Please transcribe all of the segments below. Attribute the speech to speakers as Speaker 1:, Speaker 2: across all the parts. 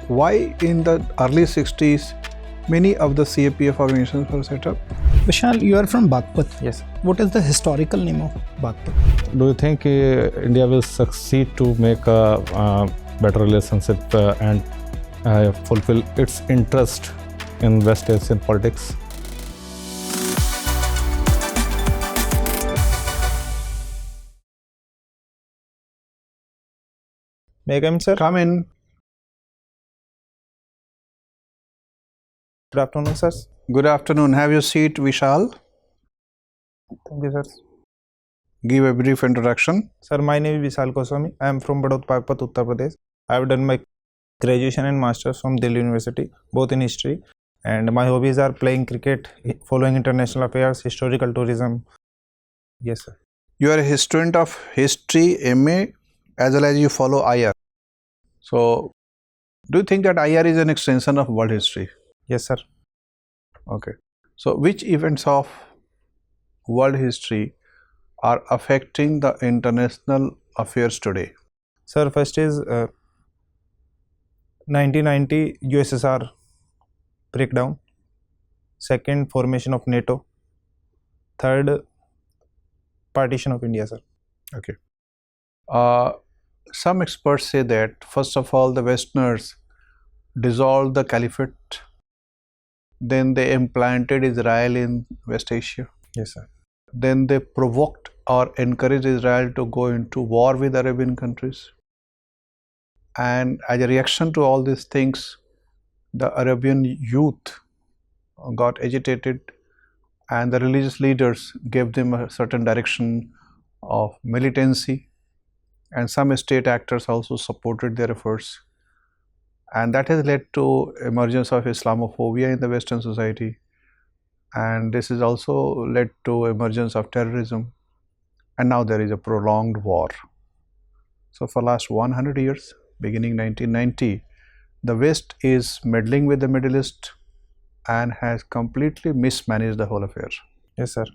Speaker 1: why in the early 60s many of the CAPF organizations were set up?
Speaker 2: Vishal, you are from Bagpat.
Speaker 3: Yes.
Speaker 2: What is the historical name of Bagpat?
Speaker 3: Do you think India will succeed to make a better relationship and fulfill its interest in West Asian politics?
Speaker 4: May I come in, sir?
Speaker 1: Come in.
Speaker 4: Good afternoon, sir.
Speaker 1: Good afternoon. Have your seat, Vishal.
Speaker 4: Thank you, sir.
Speaker 1: Give a brief introduction.
Speaker 4: Sir, my name is Vishal Goswami. I am from Badot, Bagpat, Uttar Pradesh. I have done my graduation and masters from Delhi University, both in history. And my hobbies are playing cricket, following international affairs, historical tourism. Yes, sir.
Speaker 1: You are a student of history, MA, as well as you follow IR. So, do you think that IR is an extension of world history?
Speaker 4: Yes, sir.
Speaker 1: Okay. So, which events of world history are affecting the international affairs today?
Speaker 4: Sir, first is 1990 USSR breakdown. Second, formation of NATO. Third, partition of India, sir.
Speaker 1: Okay. Some experts say that first of all the Westerners dissolved the caliphate, then they implanted Israel in West Asia,
Speaker 4: Yes, sir.
Speaker 1: then they provoked or encouraged Israel to go into war with Arabian countries, and as a reaction to all these things the Arabian youth got agitated and the religious leaders gave them a certain direction of militancy, and some state actors also supported their efforts, and that has led to emergence of Islamophobia in the Western society, and this has also led to emergence of terrorism, and now there is a prolonged war. So for last 100 years, beginning 1990, the West is meddling with the Middle East and has completely mismanaged the whole affair.
Speaker 4: Yes, sir.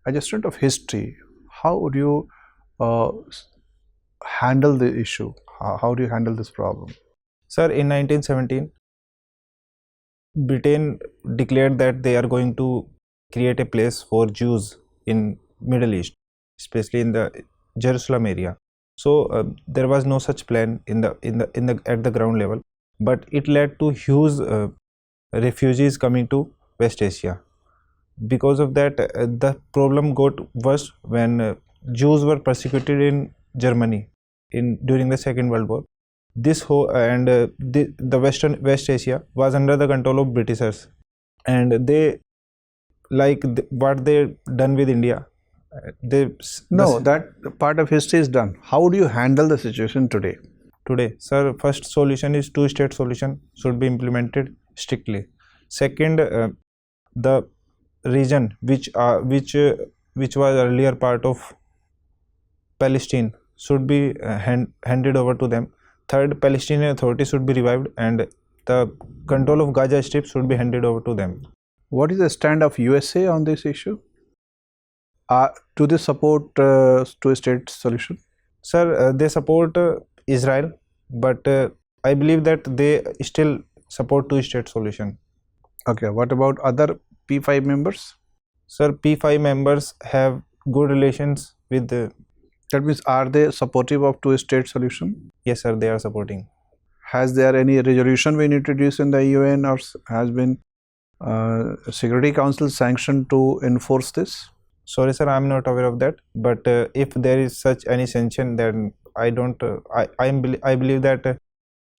Speaker 1: As a student of history, how would you handle the issue? How do you handle this problem?
Speaker 4: Sir, in 1917, Britain declared that they are going to create a place for Jews in Middle East, especially in the Jerusalem area. So there was no such plan at the ground level, but it led to huge refugees coming to West Asia. Because of that, the problem got worse when Jews were persecuted in Germany during the Second World War. This whole the West Asia was under the control of Britishers, and they what they done with India.
Speaker 1: That part of history is done. How do you handle the situation today?
Speaker 4: Today, sir, first solution is two-state solution should be implemented strictly. Second, the region which was earlier part of Palestine should be handed over to them. Third, Palestinian Authority should be revived, and the control of Gaza Strip should be handed over to them.
Speaker 1: What is the stand of USA on this issue? Do they support two-state solution?
Speaker 4: Sir, they support Israel, but I believe that they still support two-state solution.
Speaker 1: Okay, what about other P5 members?
Speaker 4: Sir, P5 members have good relations with
Speaker 1: That means, are they supportive of two-state solution?
Speaker 4: Yes, sir, they are supporting.
Speaker 1: Has there any resolution been introduced in the UN, or has been Security Council sanctioned to enforce this?
Speaker 4: Sorry, sir, I am not aware of that. But if there is such any sanction, then I don't. I believe that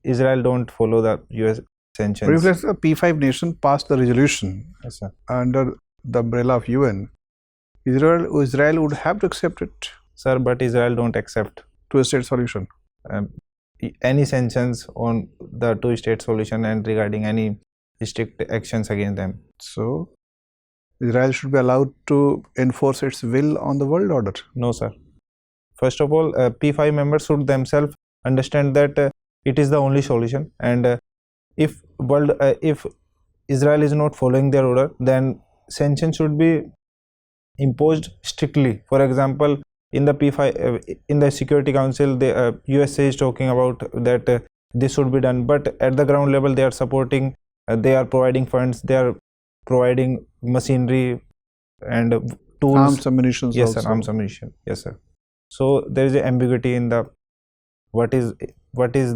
Speaker 4: Israel don't follow the US sanctions.
Speaker 1: But if a P5 nation passed the resolution,
Speaker 4: Yes, sir.
Speaker 1: under the umbrella of UN, Israel would have to accept it.
Speaker 4: Sir, but Israel don't accept
Speaker 1: Two-state solution.
Speaker 4: Any sanctions on the two-state solution and regarding any strict actions against them.
Speaker 1: So, Israel should be allowed to enforce its will on the world order.
Speaker 4: No, sir. First of all, P5 members should themselves understand that it is the only solution, and if Israel is not following their order, then sanctions should be imposed strictly. For example, in the P5 in the Security Council, the USA is talking about that this should be done, but at the ground level they are supporting, they are providing funds, they are providing machinery and tools,
Speaker 1: Arms and munitions.
Speaker 4: yes
Speaker 1: also.
Speaker 4: sir, arms ammunition, yes sir. So there is an ambiguity in the what is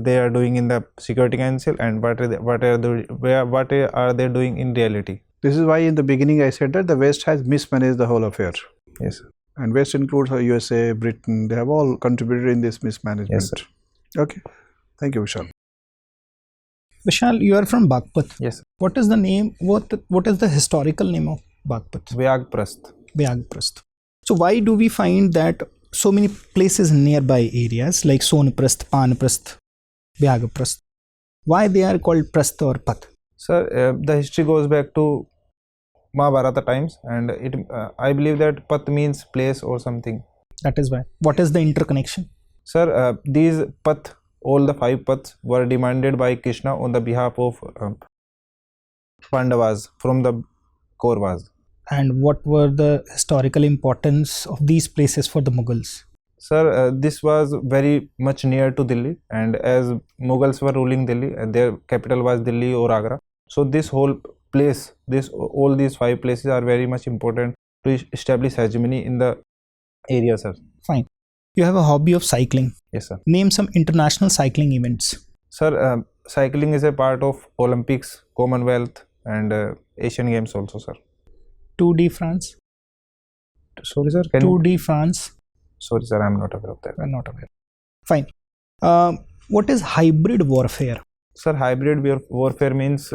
Speaker 4: they are doing in the security council and what are they doing in reality.
Speaker 1: This is why in the beginning I said that the West has mismanaged the whole affair.
Speaker 4: Yes sir.
Speaker 1: And West includes USA, Britain, they have all contributed in this mismanagement.
Speaker 4: Yes, sir.
Speaker 1: Okay. Thank you, Vishal.
Speaker 2: Vishal, you are from Bagpat.
Speaker 4: Yes sir.
Speaker 2: What is the name? What is the historical name of Bagpat?
Speaker 4: Vyagprast.
Speaker 2: Vyagprast. So why do we find that so many places nearby areas like Sonprast, Panprast, Vyagprast, why they are called Prastha or Path?
Speaker 4: Sir, the history goes back to Mahabharata times, and I believe that Path means place or something.
Speaker 2: That is why. What is the interconnection?
Speaker 4: Sir, these Path, all the 5 Paths were demanded by Krishna on the behalf of Pandavas from the Kauravas.
Speaker 2: And what were the historical importance of these places for the Mughals?
Speaker 4: Sir, this was very much near to Delhi, and as Mughals were ruling Delhi, their capital was Delhi or Agra. So this whole place, all these 5 places are very much important to establish hegemony in the area, sir.
Speaker 2: Fine. You have a hobby of cycling.
Speaker 4: Yes, sir.
Speaker 2: Name some international cycling events.
Speaker 4: Sir, cycling is a part of Olympics, Commonwealth, and Asian Games also, sir.
Speaker 2: Tour de France.
Speaker 4: Sorry, sir.
Speaker 2: Tour de France.
Speaker 4: Sorry, sir. I am not aware of that.
Speaker 2: I'm not aware. Fine. What is hybrid warfare?
Speaker 4: Sir, hybrid warfare means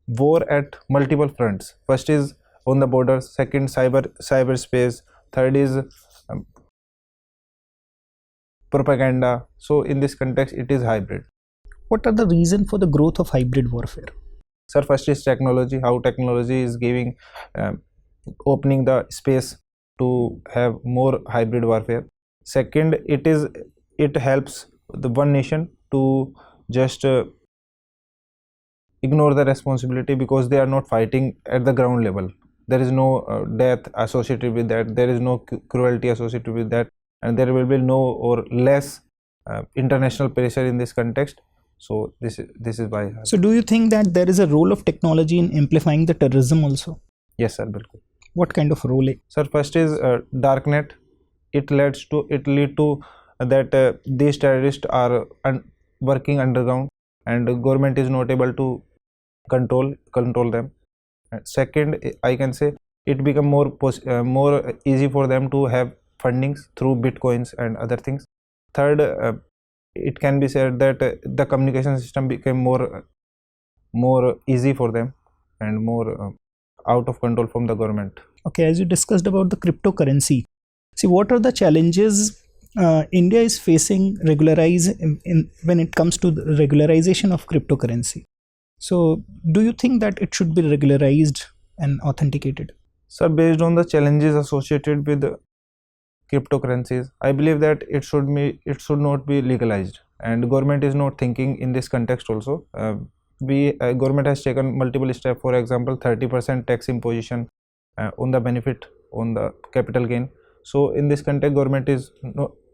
Speaker 4: war at multiple fronts. First is on the borders. Second, cyberspace. Third is propaganda. So in this context, it is hybrid.
Speaker 2: What are the reasons for the growth of hybrid warfare?
Speaker 4: Sir, first is technology. How technology is giving, opening the space to have more hybrid warfare. Second, it helps the one nation to just ignore the responsibility because they are not fighting at the ground level. There is no death associated with that. There is no cruelty associated with that, and there will be no or less international pressure in this context. So this is why.
Speaker 2: So do you think that there is a role of technology in amplifying the terrorism also?
Speaker 4: Yes, sir. Bilkul.
Speaker 2: What kind of role?
Speaker 4: Sir, first is darknet. It lead to that these terrorists are working underground, and the government is not able to control them. Second, I can say it become more easy for them to have fundings through bitcoins and other things. Third, it can be said that the communication system became more easy for them and more out of control from the government.
Speaker 2: Okay, as you discussed about the cryptocurrency, see what are the challenges India is facing when it comes to the regularization of cryptocurrency. So do you think that it should be regularized and authenticated?
Speaker 4: Sir, based on the challenges associated with cryptocurrencies, I believe that it should not be legalized, and government is not thinking in this context also. Government has taken multiple steps. For example, 30% tax imposition on the benefit on the capital gain. So in this context, government is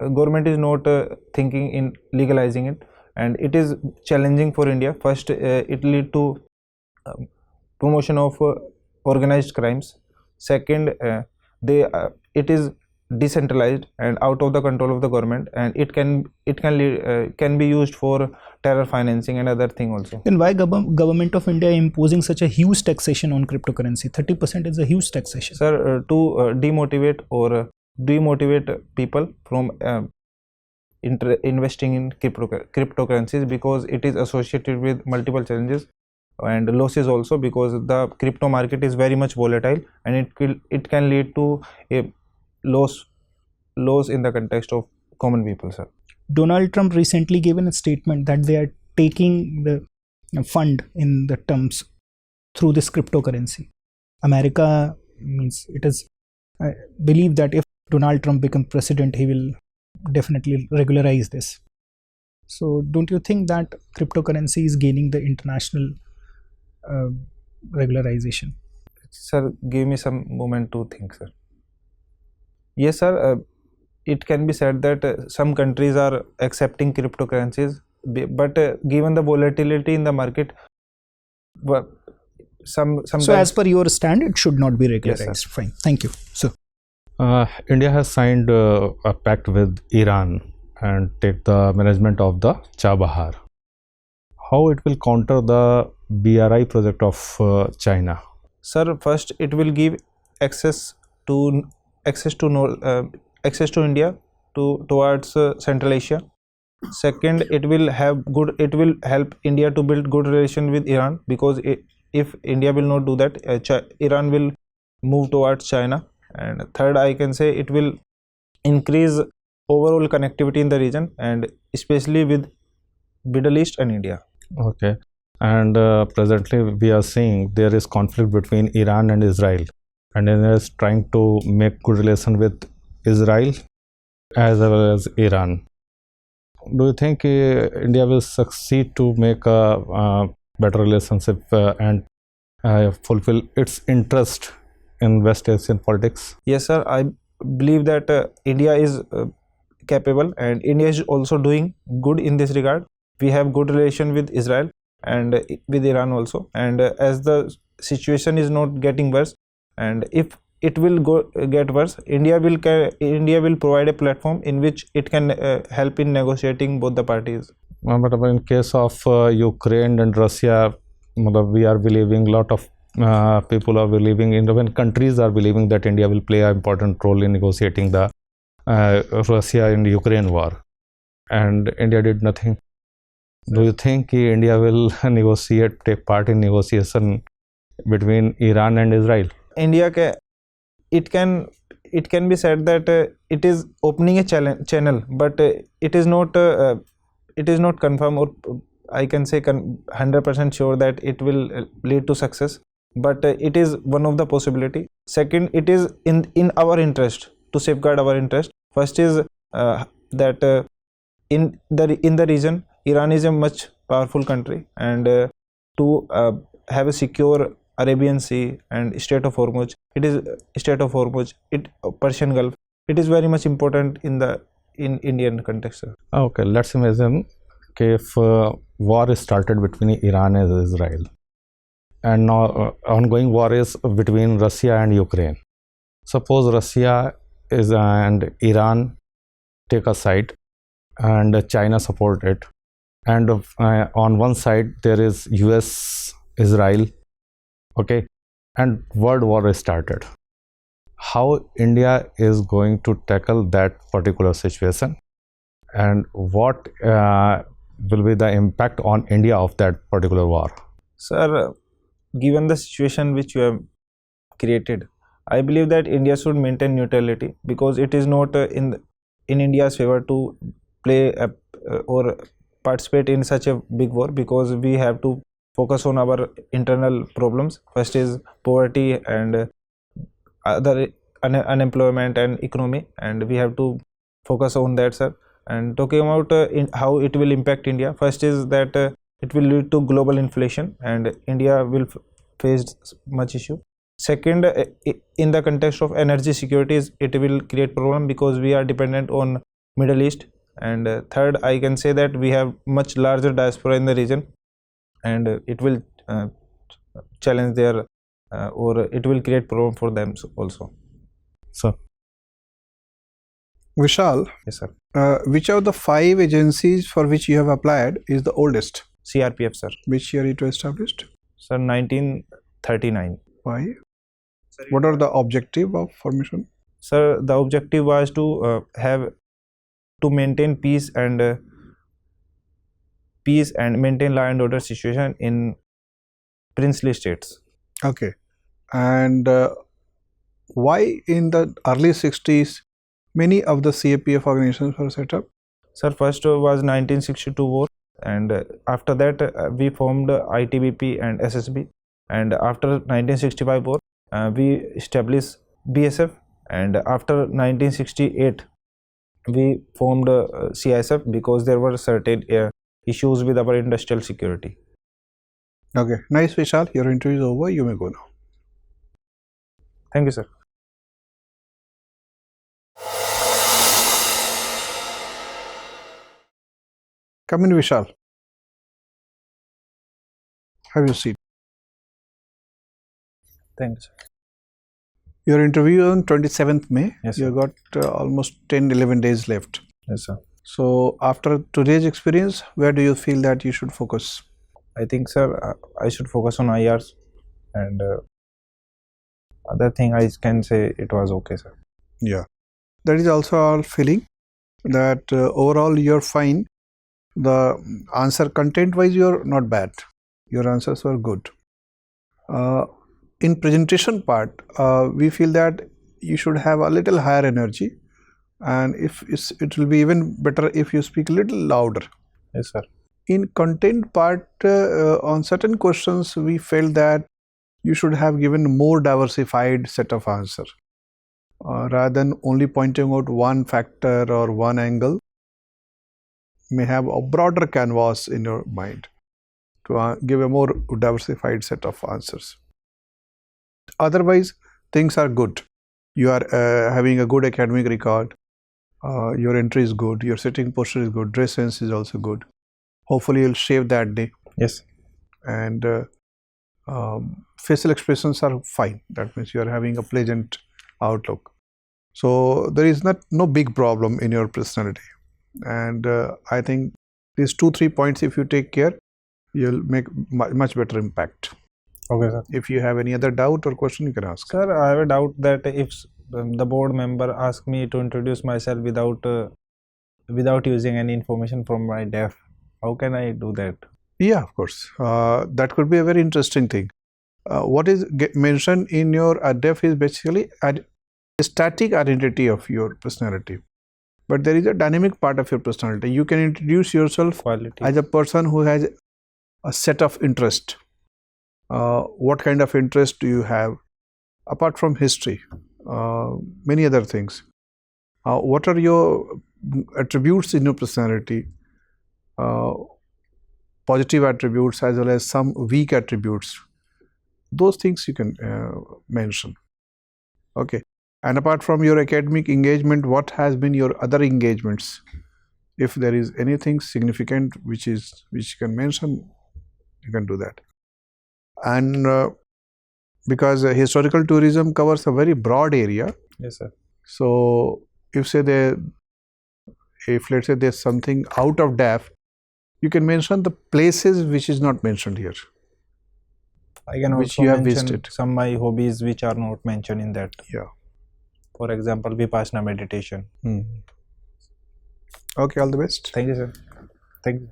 Speaker 4: not thinking in legalizing it, and it is challenging for India. First, it lead to promotion of organized crimes. Second, it is decentralized and out of the control of the government, and it can be used for terror financing and other thing also.
Speaker 2: Then why government of India imposing such a huge taxation on cryptocurrency? 30% is a huge taxation.
Speaker 4: Sir, to demotivate or demotivate people from investing in cryptocurrencies, because it is associated with multiple challenges and losses also, because the crypto market is very much volatile, and it can lead to a loss in the context of common people, sir.
Speaker 2: Donald Trump recently given a statement that they are taking the fund in the terms through this cryptocurrency. America means it is, I believe that if Donald Trump becomes president, he will definitely regularize this. So don't you think that cryptocurrency is gaining the international regularization?
Speaker 4: Sir, give me some moment to think, sir. Yes, sir. It can be said that some countries are accepting cryptocurrencies but given the volatility in the market, sometimes.
Speaker 2: So, as per your stand, it should not be regularized.
Speaker 4: Yes, sir.
Speaker 2: Fine. Thank you. So,
Speaker 3: India has signed a pact with Iran and take the management of the Chabahar. How it will counter the BRI project of China?
Speaker 4: Sir, first it will give access to India towards Central Asia. Second, it will help India to build good relation with Iran, because if India will not do that, Iran will move towards China. And third, I can say it will increase overall connectivity in the region, and especially with Middle East and India.
Speaker 3: Okay. And presently we are seeing there is conflict between Iran and Israel, and India is trying to make good relation with Israel as well as Iran. Do you think India will succeed to make a better relationship and fulfill its interest in West Asian politics?
Speaker 4: Yes, sir. I believe that India is capable, and India is also doing good in this regard. We have good relation with Israel and with Iran also. And as the situation is not getting worse, and if it will get worse, India will provide a platform in which it can help in negotiating both the parties.
Speaker 3: But in case of Ukraine and Russia, we are believing, lot of people are believing, even countries are believing that India will play an important role in negotiating the Russia and Ukraine war, and India did nothing. Do you think India will take part in negotiation between Iran and Israel?
Speaker 4: India it can be said that it is opening a channel, but it is not confirmed, or I can say 100% sure that it will lead to success, but it is one of the possibility. Second, it is in our interest to safeguard our interest. First is that in the region, Iran is a much powerful country, and to have a secure Arabian Sea and Strait of Hormuz, Persian Gulf, it is very much important in Indian context, sir.
Speaker 3: Okay, let's imagine if war is started between Iran and Israel, and now ongoing war is between Russia and Ukraine. Suppose Russia and Iran take a side, and China support it, and on one side there is US, Israel, okay, and world war is started. How India is going to tackle that particular situation, and what will be the impact on India of that particular war?
Speaker 4: Sir, given the situation which you have created, I believe that India should maintain neutrality, because it is not in India's favor to play or participate in such a big war, because we have to focus on our internal problems. First is poverty and other unemployment and economy, and we have to focus on that, sir. And talking about how it will impact India, first is that it will lead to global inflation, and India will face much issue. Second, in the context of energy securities, it will create problem, because we are dependent on Middle East. And third, I can say that we have much larger diaspora in the region, and it will challenge their or it will create problem for them also.
Speaker 3: So,
Speaker 1: Vishal,
Speaker 4: Yes, sir.
Speaker 1: which of the 5 agencies for which you have applied is the oldest?
Speaker 4: CRPF, sir.
Speaker 1: Which year it was established?
Speaker 4: Sir, 1939.
Speaker 1: Why? What are the objective of formation?
Speaker 4: Sir, the objective was to maintain peace and maintain law and order situation in princely states.
Speaker 1: Okay. And why in the early 60s many of the CAPF organizations were set up?
Speaker 4: Sir, first was 1962 war, and after that we formed ITBP and SSB, and after 1965 war we established BSF, and after 1968 we formed CISF, because there were certain issues with our industrial security.
Speaker 1: Okay. Nice, Vishal. Your interview is over. You may go now.
Speaker 4: Thank you, sir.
Speaker 1: Come in, Vishal. Have your seat.
Speaker 4: Thanks.
Speaker 1: Your interview on 27th May.
Speaker 4: Yes,
Speaker 1: You
Speaker 4: sir.
Speaker 1: got almost 10-11 days left.
Speaker 4: Yes, sir.
Speaker 1: So after today's experience, where do you feel that you should focus?
Speaker 4: I think, sir, I should focus on IRs, and other thing I can say it was okay, sir.
Speaker 1: Yeah. That is also our feeling that overall you're fine. The answer content wise you're not bad. Your answers were good. In presentation part, we feel that you should have a little higher energy, and it will be even better if you speak a little louder.
Speaker 4: Yes, sir.
Speaker 1: In content part, on certain questions we felt that you should have given more diversified set of answer rather than only pointing out one factor or one angle. May have a broader canvas in your mind to give a more diversified set of answers. Otherwise, things are good. You are having a good academic record. Your entry is good. Your sitting posture is good. Dress sense is also good. Hopefully, you'll shave that day.
Speaker 4: Yes.
Speaker 1: And facial expressions are fine. That means you are having a pleasant outlook. So there is no big problem in your personality. And I think these 2-3 points, if you take care, you'll make much better impact.
Speaker 4: Okay, sir.
Speaker 1: If you have any other doubt or question, you can ask.
Speaker 4: Sir, I have a doubt that if the board member asks me to introduce myself without using any information from my DEF, how can I do that?
Speaker 1: Yeah, of course. That could be a very interesting thing. What is mentioned in your DEF is basically a static identity of your personality. But there is a dynamic part of your personality. You can introduce yourself as a person who has a set of interest. What kind of interest do you have? Apart from history, many other things. What are your attributes in your personality? Positive attributes as well as some weak attributes. Those things you can mention. Okay. And apart from your academic engagement, what has been your other engagements? If there is anything significant which you can mention, you can do that. And because historical tourism covers a very broad area.
Speaker 4: Yes, sir.
Speaker 1: So if let's say there's something out of DEF, you can mention the places which is not mentioned here.
Speaker 4: I can
Speaker 1: which
Speaker 4: also
Speaker 1: you have
Speaker 4: mention
Speaker 1: visited.
Speaker 4: some of my hobbies which are not mentioned in that.
Speaker 1: Yeah.
Speaker 4: For example, Vipassana meditation.
Speaker 1: Okay, all the best.
Speaker 4: Thank you, sir. Thank you.